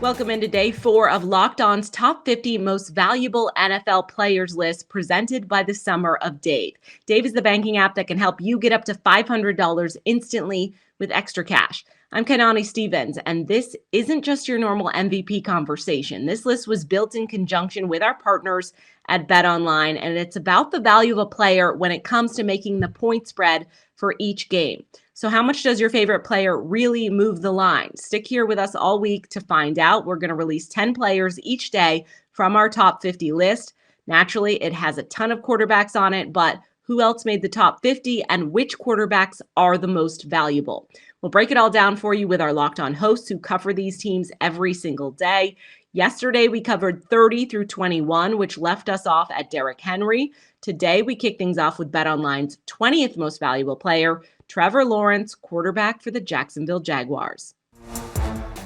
Welcome into day 4 of Locked On's Top 50 Most Valuable NFL Players list presented by the Summer of Dave. Dave is the banking app that can help you get up to $500 instantly with extra cash. I'm Kanani Stevens, and this isn't just your normal MVP conversation. This list was built in conjunction with our partners at BetOnline, and it's about the value of a player when it comes to making the point spread for each game. So how much does your favorite player really move the line? Stick here with us all week to find out. We're going to release 10 players each day from our top 50 list. Naturally, it has a ton of quarterbacks on it, but who else made the top 50 and which quarterbacks are the most valuable? We'll break it all down for you with our Locked On hosts who cover these teams every single day. Yesterday, we covered 30 through 21, which left us off at Derrick Henry. Today, we kick things off with BetOnline's 20th most valuable player, Trevor Lawrence, quarterback for the Jacksonville Jaguars.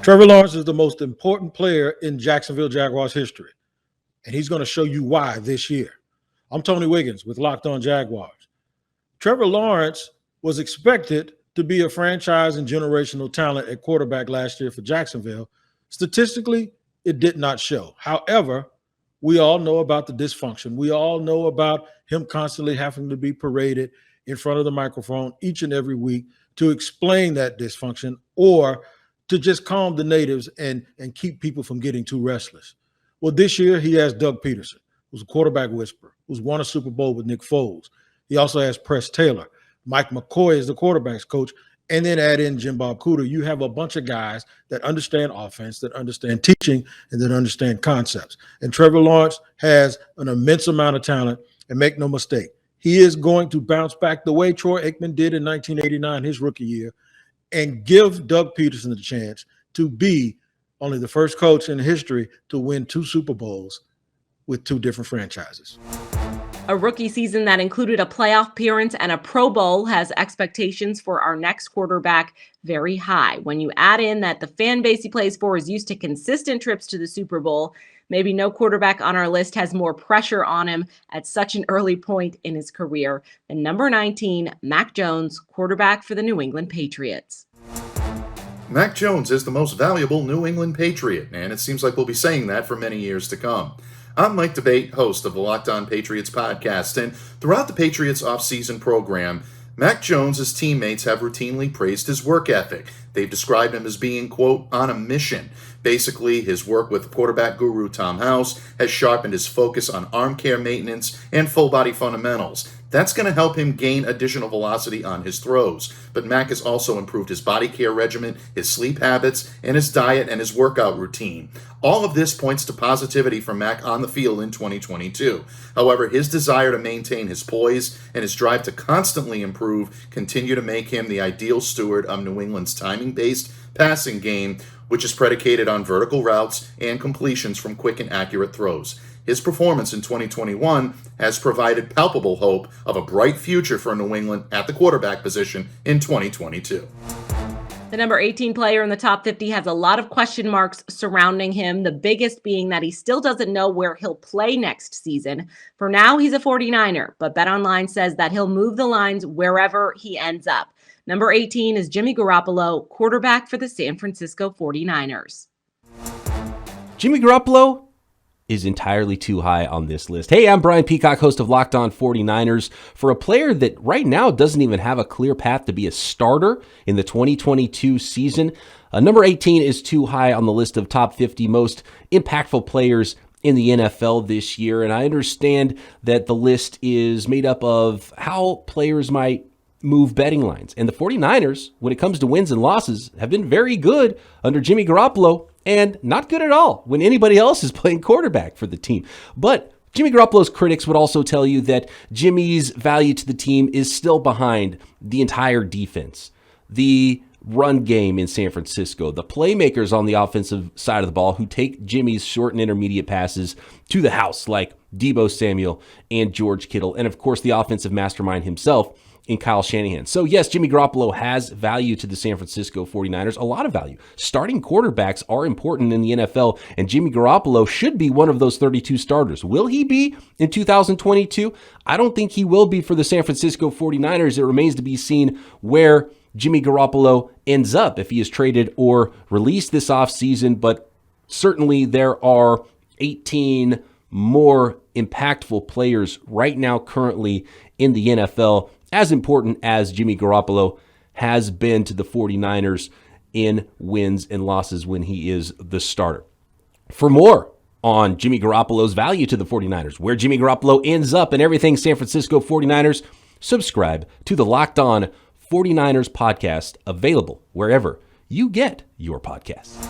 Trevor Lawrence is the most important player in Jacksonville Jaguars history, and he's going to show you why this year. I'm Tony Wiggins with Locked On Jaguars. Trevor Lawrence was expected to be a franchise and generational talent at quarterback last year for Jacksonville. Statistically, it did not show. However, we all know about the dysfunction. We all know about him constantly having to be paraded in front of the microphone each and every week to explain that dysfunction or to just calm the natives and keep people from getting too restless. Well, this year he has Doug Peterson, who's a quarterback whisperer, who's won a Super Bowl with Nick Foles. He also has Press Taylor. Mike McCoy is the quarterback's coach. And then add in Jim Bob Cooter. You have a bunch of guys that understand offense, that understand teaching, and that understand concepts. And Trevor Lawrence has an immense amount of talent. And make no mistake, he is going to bounce back the way Troy Aikman did in 1989, his rookie year, and give Doug Peterson the chance to be only the first coach in history to win 2 Super Bowls with 2 different franchises. A rookie season that included a playoff appearance and a Pro Bowl has expectations for our next quarterback very high. When you add in that the fan base he plays for is used to consistent trips to the Super Bowl, maybe no quarterback on our list has more pressure on him at such an early point in his career than number 19, Mac Jones, quarterback for the New England Patriots. Mac Jones is the most valuable New England Patriot, and it seems like we'll be saying that for many years to come. I'm Mike DeBate, host of the Locked On Patriots podcast, and throughout the Patriots offseason program, Mac Jones' teammates have routinely praised his work ethic. They've described him as being, quote, on a mission. Basically, his work with quarterback guru Tom House has sharpened his focus on arm care maintenance and full-body fundamentals. That's going to help him gain additional velocity on his throws. But Mac has also improved his body care regimen, his sleep habits, and his diet and his workout routine. All of this points to positivity from Mac on the field in 2022. However, his desire to maintain his poise and his drive to constantly improve continue to make him the ideal steward of New England's timing-based passing game, which is predicated on vertical routes and completions from quick and accurate throws. His performance in 2021 has provided palpable hope of a bright future for New England at the quarterback position in 2022. The number 18 player in the top 50 has a lot of question marks surrounding him, the biggest being that he still doesn't know where he'll play next season. For now, he's a 49er, but BetOnline says that he'll move the lines wherever he ends up. Number 18 is Jimmy Garoppolo, quarterback for the San Francisco 49ers. Jimmy Garoppolo is entirely too high on this list. Hey, I'm Brian Peacock, host of Locked On 49ers. For a player that right now doesn't even have a clear path to be a starter in the 2022 season, number 18 is too high on the list of top 50 most impactful players in the NFL this year. And I understand that the list is made up of how players might move betting lines. And the 49ers, when it comes to wins and losses, have been very good under Jimmy Garoppolo and not good at all when anybody else is playing quarterback for the team. But Jimmy Garoppolo's critics would also tell you that Jimmy's value to the team is still behind the entire defense, the run game in San Francisco, the playmakers on the offensive side of the ball who take Jimmy's short and intermediate passes to the house, like Deebo Samuel and George Kittle, and of course the offensive mastermind himself in Kyle Shanahan. So yes, Jimmy Garoppolo has value to the San Francisco 49ers, a lot of value. Starting quarterbacks are important in the NFL, and Jimmy Garoppolo should be one of those 32 starters. Will he be in 2022? I don't think he will be for the San Francisco 49ers. It remains to be seen where Jimmy Garoppolo ends up if he is traded or released this offseason, but Certainly, there are 18 more impactful players right now currently in the NFL, as important as Jimmy Garoppolo has been to the 49ers in wins and losses when he is the starter. For more on Jimmy Garoppolo's value to the 49ers, where Jimmy Garoppolo ends up and everything San Francisco 49ers, subscribe to the Locked On 49ers podcast, available wherever you get your podcasts.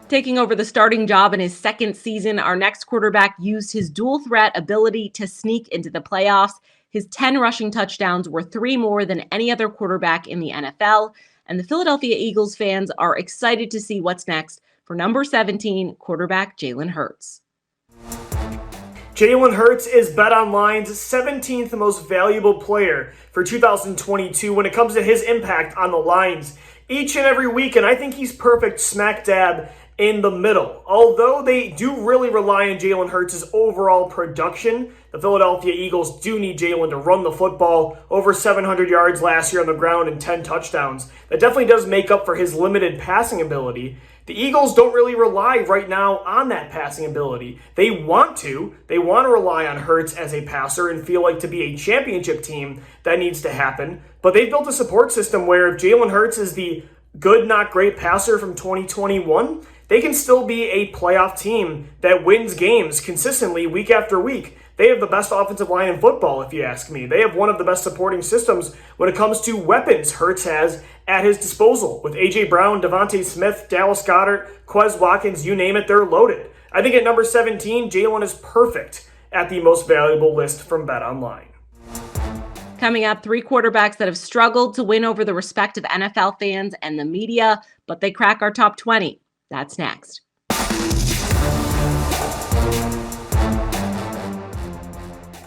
Taking over the starting job in his second season, our next quarterback used his dual threat ability to sneak into the playoffs. His 10 rushing touchdowns were 3 more than any other quarterback in the NFL, and the Philadelphia Eagles fans are excited to see what's next for number 17 quarterback Jalen Hurts. Jalen Hurts is BetOnline's 17th most valuable player for 2022 when it comes to his impact on the lines each and every week, and I think he's perfect smack dab in the middle. Although they do really rely on Jalen Hurts' overall production, the Philadelphia Eagles do need Jalen to run the football. Over 700 yards last year on the ground and 10 touchdowns. That definitely does make up for his limited passing ability. The Eagles don't really rely right now on that passing ability. They want to rely on Hurts as a passer and feel like to be a championship team, that needs to happen. But they've built a support system where if Jalen Hurts is the good, not great passer from 2021, they can still be a playoff team that wins games consistently week after week. They have the best offensive line in football, if you ask me. They have one of the best supporting systems when it comes to weapons Hurts has at his disposal. With A.J. Brown, Devontae Smith, Dallas Goedert, Quez Watkins, you name it, they're loaded. I think at number 17, Jalen is perfect at the most valuable list from BetOnline. Coming up, 3 quarterbacks that have struggled to win over the respect of NFL fans and the media, but they crack our top 20. That's next.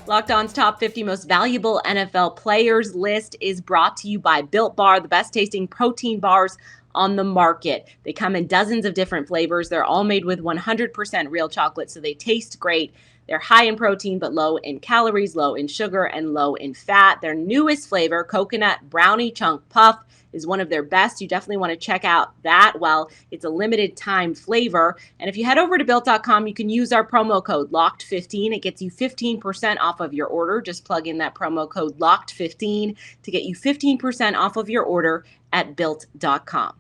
Locked On's top 50 most valuable NFL players list is brought to you by Built Bar, the best tasting protein bars on the market. They come in dozens of different flavors. They're all made with 100% real chocolate, so they taste great. They're high in protein, but low in calories, low in sugar, and low in fat. Their newest flavor, Coconut Brownie Chunk Puff, is one of their best. You definitely want to check out that. Well, it's a limited time flavor. And if you head over to Built.com, you can use our promo code LOCKED15. It gets you 15% off of your order. Just plug in that promo code LOCKED15 to get you 15% off of your order at Built.com.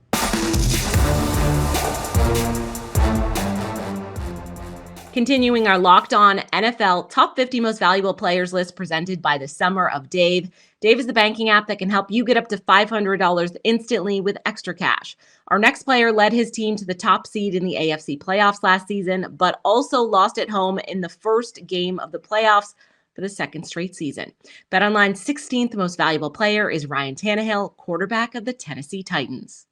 Continuing our Locked On NFL Top 50 Most Valuable Players list presented by the Summer of Dave. Dave is the banking app that can help you get up to $500 instantly with extra cash. Our next player led his team to the top seed in the AFC playoffs last season, but also lost at home in the first game of the playoffs for the second straight season. BetOnline's 16th most valuable player is Ryan Tannehill, quarterback of the Tennessee Titans.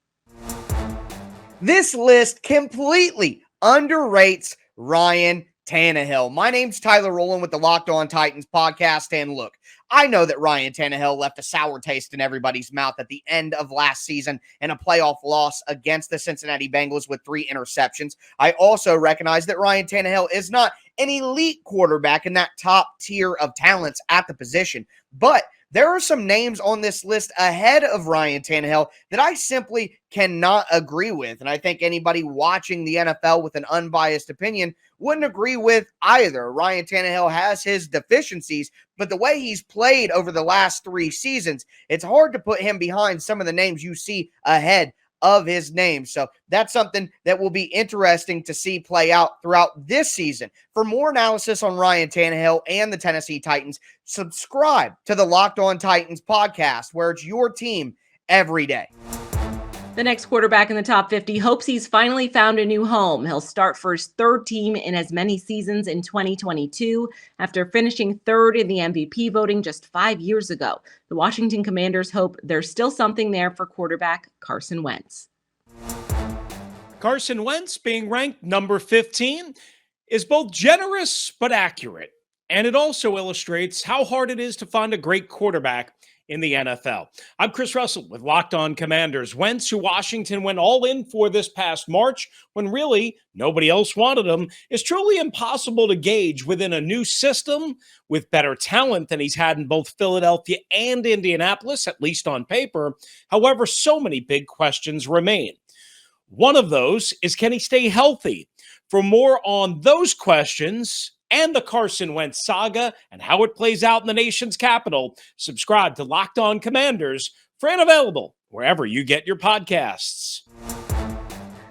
This list completely underrates Ryan Tannehill. My name's Tyler Rowland with the Locked On Titans podcast, and look, I know that Ryan Tannehill left a sour taste in everybody's mouth at the end of last season in a playoff loss against the Cincinnati Bengals with 3 interceptions. I also recognize that Ryan Tannehill is not an elite quarterback in that top tier of talents at the position, but there are some names on this list ahead of Ryan Tannehill that I simply cannot agree with. And I think anybody watching the NFL with an unbiased opinion wouldn't agree with either. Ryan Tannehill has his deficiencies, but the way he's played over the last 3 seasons, it's hard to put him behind some of the names you see ahead of his name. So that's something that will be interesting to see play out throughout this season. For more analysis on Ryan Tannehill and the Tennessee Titans, subscribe to the Locked On Titans podcast, where it's your team every day. The next quarterback in the top 50 hopes he's finally found a new home. He'll start for his 3rd team in as many seasons in 2022 after finishing 3rd in the MVP voting just 5 years ago. The Washington Commanders hope there's still something there for quarterback Carson Wentz. Carson Wentz, being ranked number 15, is both generous but accurate. And it also illustrates how hard it is to find a great quarterback in the NFL. I'm Chris Russell with Locked On Commanders. Wentz, who Washington went all in for this past March when really nobody else wanted him, is truly impossible to gauge within a new system with better talent than he's had in both Philadelphia and Indianapolis, at least on paper. However, so many big questions remain. One of those is, can he stay healthy? For more on those questions and the Carson Wentz saga and how it plays out in the nation's capital, subscribe to Locked On Commanders, free and available wherever you get your podcasts.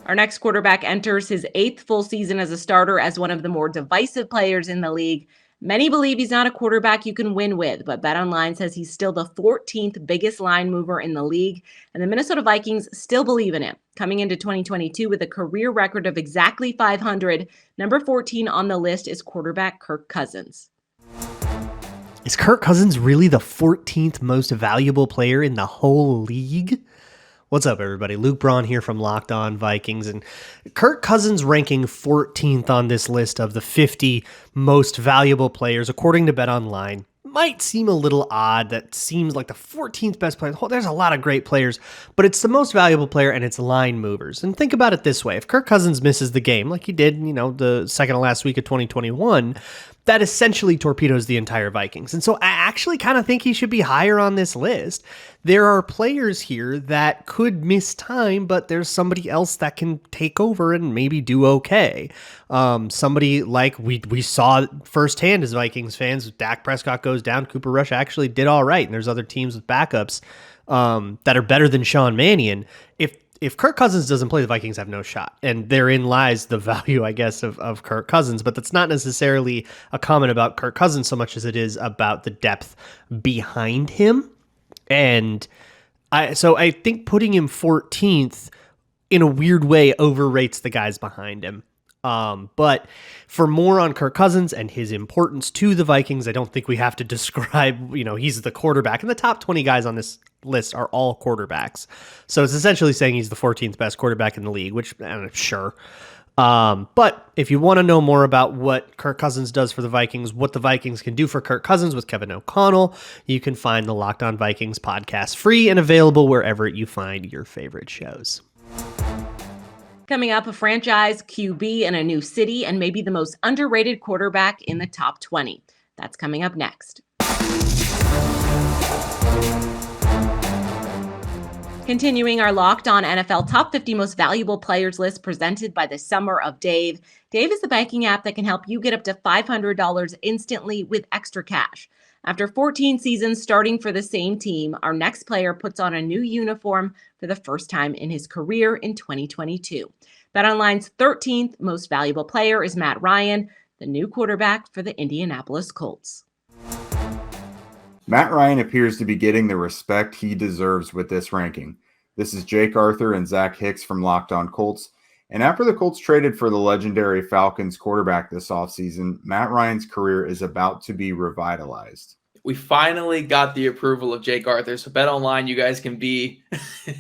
Our next quarterback enters his 8th full season as a starter as one of the more divisive players in the league. Many believe he's not a quarterback you can win with, but BetOnline says he's still the 14th biggest line mover in the league, and the Minnesota Vikings still believe in him. Coming into 2022 with a career record of exactly 500, number 14 on the list is quarterback Kirk Cousins. Is Kirk Cousins really the 14th most valuable player in the whole league? What's up, everybody? Luke Braun here from Locked On Vikings, and Kirk Cousins ranking 14th on this list of the 50 most valuable players, according to BetOnline, might seem a little odd. That seems like the 14th best player. There's a lot of great players, but it's the most valuable player, and it's line movers. And think about it this way. If Kirk Cousins misses the game, like he did, the second to last week of 2021, that essentially torpedoes the entire Vikings. And so I actually kind of think he should be higher on this list. There are players here that could miss time, but there's somebody else that can take over and maybe do okay. Somebody like we saw firsthand as Vikings fans, Dak Prescott goes down, Cooper Rush actually did all right, and there's other teams with backups that are better than Sean Mannion. If Kirk Cousins doesn't play, the Vikings have no shot. And therein lies the value, I guess, of Kirk Cousins. But that's not necessarily a comment about Kirk Cousins so much as it is about the depth behind him. And I think putting him 14th in a weird way overrates the guys behind him. But for more on Kirk Cousins and his importance to the Vikings, I don't think we have to describe, he's the quarterback. And the top 20 guys on this list are all quarterbacks. So it's essentially saying he's the 14th best quarterback in the league, which I'm sure. But if you want to know more about what Kirk Cousins does for the Vikings, what the Vikings can do for Kirk Cousins with Kevin O'Connell, you can find the Locked On Vikings podcast free and available wherever you find your favorite shows. Coming up, a franchise QB in a new city and maybe the most underrated quarterback in the top 20. That's coming up next. Continuing our Locked On NFL Top 50 Most Valuable Players list presented by the Summer of Dave. Dave is the banking app that can help you get up to $500 instantly with extra cash. After 14 seasons starting for the same team, our next player puts on a new uniform for the first time in his career in 2022. BetOnline's 13th most valuable player is Matt Ryan, the new quarterback for the Indianapolis Colts. Matt Ryan appears to be getting the respect he deserves with this ranking. This is Jake Arthur and Zach Hicks from Locked On Colts. And after the Colts traded for the legendary Falcons quarterback this offseason, Matt Ryan's career is about to be revitalized. We finally got the approval of Jake Arthur. So BetOnline, you guys can be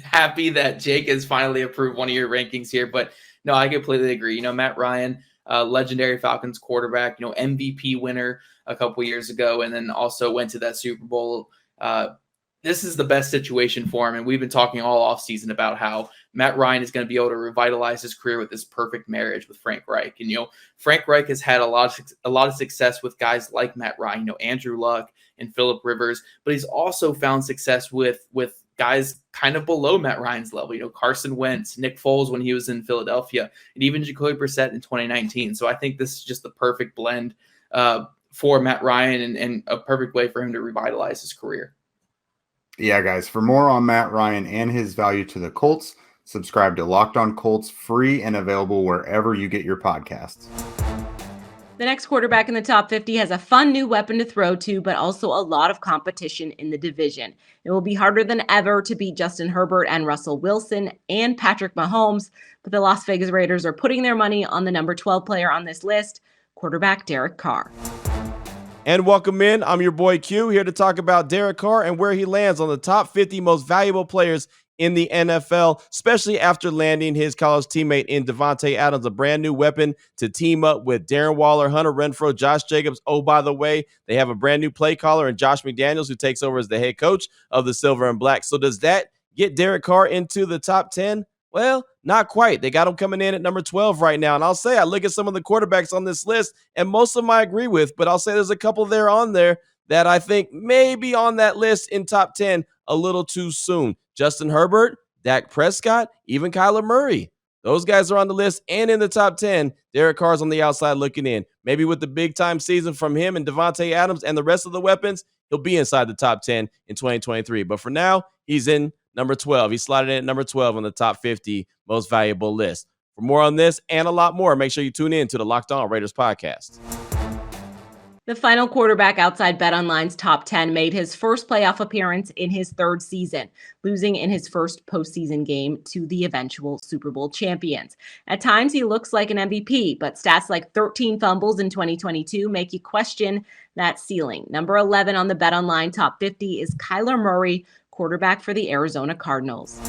happy that Jake has finally approved one of your rankings here. But no, I completely agree. Matt Ryan, legendary Falcons quarterback, MVP winner a couple years ago, and then also went to that Super Bowl. This is the best situation for him. And we've been talking all offseason about how Matt Ryan is going to be able to revitalize his career with this perfect marriage with Frank Reich. And, Frank Reich has had a lot of success with guys like Matt Ryan, Andrew Luck and Phillip Rivers, but he's also found success with guys kind of below Matt Ryan's level, Carson Wentz, Nick Foles when he was in Philadelphia, and even Jacoby Brissett in 2019. So I think this is just the perfect blend for Matt Ryan and a perfect way for him to revitalize his career. Yeah, guys, for more on Matt Ryan and his value to the Colts, subscribe to Locked On Colts, free and available wherever you get your podcasts. The next quarterback in the top 50 has a fun new weapon to throw to, but also a lot of competition in the division. It will be harder than ever to beat Justin Herbert and Russell Wilson and Patrick Mahomes, but the Las Vegas Raiders are putting their money on the number 12 player on this list, quarterback Derek Carr. And welcome in. I'm your boy Q, here to talk about Derek Carr and where he lands on the top 50 most valuable players in the NFL, especially after landing his college teammate in Devontae Adams, a brand new weapon to team up with Darren Waller, Hunter Renfrow, Josh Jacobs. Oh, by the way, they have a brand new play caller in Josh McDaniels, who takes over as the head coach of the Silver and Black. So does that get Derek Carr into the top 10? Well, not quite. They got him coming in at number 12 right now. And I'll say, I look at some of the quarterbacks on this list, and most of them I agree with, but I'll say there's a couple there on there that I think may be on that list in top 10 a little too soon. Justin Herbert, Dak Prescott, even Kyler Murray. Those guys are on the list and in the top 10. Derek Carr's on the outside looking in. Maybe with the big-time season from him and Devontae Adams and the rest of the weapons, he'll be inside the top 10 in 2023. But for now, he's in number 12. He slotted in at number 12 on the top 50 most valuable list. For more on this and a lot more, make sure you tune in to the Locked On Raiders podcast. The final quarterback outside BetOnline's top 10 made his first playoff appearance in his third season, losing in his first postseason game to the eventual Super Bowl champions. At times, he looks like an MVP, but stats like 13 fumbles in 2022 make you question that ceiling. Number 11 on the BetOnline top 50 is Kyler Murray, quarterback for the Arizona Cardinals.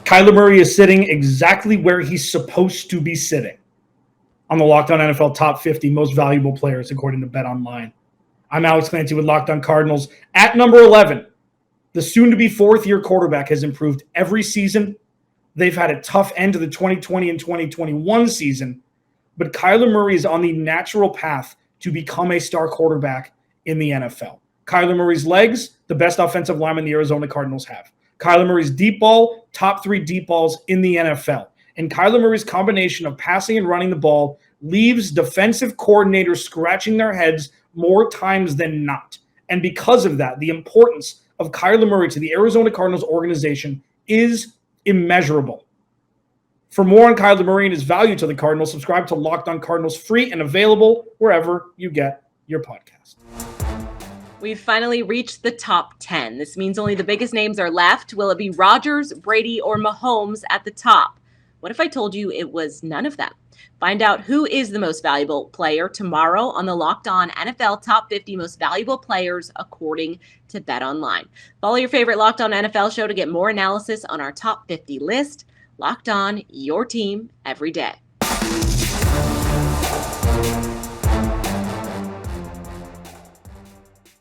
Kyler Murray is sitting exactly where he's supposed to be sitting on the Locked On NFL Top 50 Most Valuable Players, according to BetOnline. I'm Alex Clancy with Locked On Cardinals. At number 11, the soon-to-be fourth-year quarterback has improved every season. They've had a tough end to the 2020 and 2021 season, but Kyler Murray is on the natural path to become a star quarterback in the NFL. Kyler Murray's legs, the best offensive lineman the Arizona Cardinals have. Kyler Murray's deep ball, top 3 deep balls in the NFL. And Kyler Murray's combination of passing and running the ball leaves defensive coordinators scratching their heads more times than not. And because of that, the importance of Kyler Murray to the Arizona Cardinals organization is immeasurable. For more on Kyler Murray and his value to the Cardinals, subscribe to Locked On Cardinals, free and available wherever you get your podcast. We've finally reached the top 10. This means only the biggest names are left. Will it be Rodgers, Brady, or Mahomes at the top? What if I told you it was none of them? Find out who is the most valuable player tomorrow on the Locked On NFL Top 50 Most Valuable Players according to BetOnline. Follow your favorite Locked On NFL show to get more analysis on our top 50 list. Locked On, your team every day.